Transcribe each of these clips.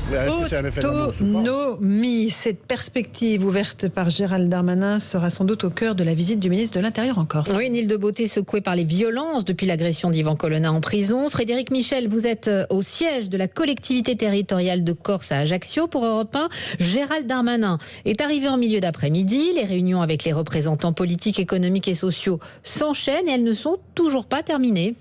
Mais est-ce que c'est un effet d'annonce ou pas ? Autonomie, cette perspective ouverte par Gérald Darmanin sera sans doute au cœur de la visite du ministre de l'Intérieur en Corse. Oui, une île de beauté secouée par les violences depuis l'agression d'Yvan Colonna en prison. Frédéric Michel, vous êtes au siège de la collectivité territoriale de Corse à Ajaccio pour Europe 1. Gérald Darmanin est arrivé en milieu d'après-midi. Les réunions avec les représentants politiques, économiques et sociaux s'enchaînent et elles ne sont toujours pas terminées.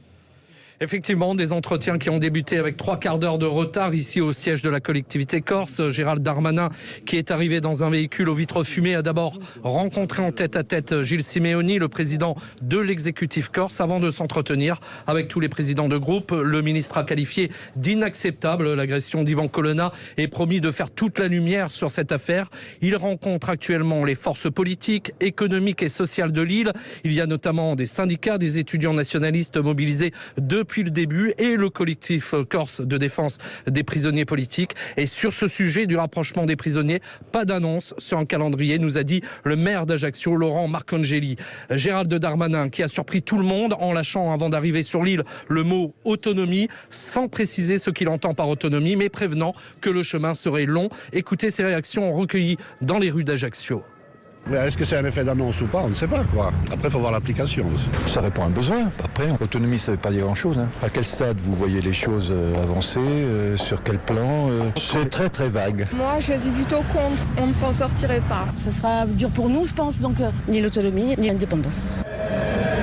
Effectivement, des entretiens qui ont débuté avec 3 quarts d'heure de retard ici au siège de la collectivité corse. Gérald Darmanin, qui est arrivé dans un véhicule aux vitres fumées, a d'abord rencontré en tête-à-tête Gilles Simeoni, le président de l'exécutif corse, avant de s'entretenir avec tous les présidents de groupe. Le ministre a qualifié d'inacceptable l'agression d'Yvan Colonna et promis de faire toute la lumière sur cette affaire. Il rencontre actuellement les forces politiques, économiques et sociales de l'île. Il y a notamment des syndicats, des étudiants nationalistes mobilisés depuis le début et le collectif corse de défense des prisonniers politiques. Et sur ce sujet du rapprochement des prisonniers, pas d'annonce sur un calendrier, nous a dit le maire d'Ajaccio, Laurent Marcangeli. Gérald Darmanin qui a surpris tout le monde en lâchant avant d'arriver sur l'île le mot autonomie, sans préciser ce qu'il entend par autonomie, mais prévenant que le chemin serait long. Écoutez ces réactions recueillies dans les rues d'Ajaccio. Mais est-ce que c'est un effet d'annonce ou pas ? On ne sait pas, quoi. Après, il faut voir l'application aussi. Ça répond à un besoin. Après, l'autonomie, ça ne veut pas dire grand-chose. À quel stade vous voyez les choses avancer ? Sur quel plan ? C'est très très vague. Moi, je suis plutôt contre. On ne s'en sortirait pas. Ce sera dur pour nous, je pense. Donc, ni l'autonomie, ni l'indépendance.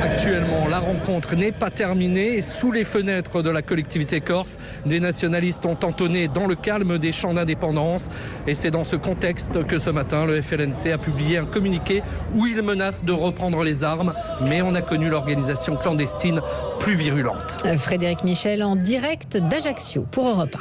Actuellement, la rencontre n'est pas terminée. Sous les fenêtres de la collectivité corse, des nationalistes ont entonné dans le calme des chants d'indépendance. Et c'est dans ce contexte que ce matin, le FLNC a publié un communiqué où il menace de reprendre les armes. Mais on a connu l'organisation clandestine plus virulente. Frédéric Michel en direct d'Ajaccio pour Europe 1.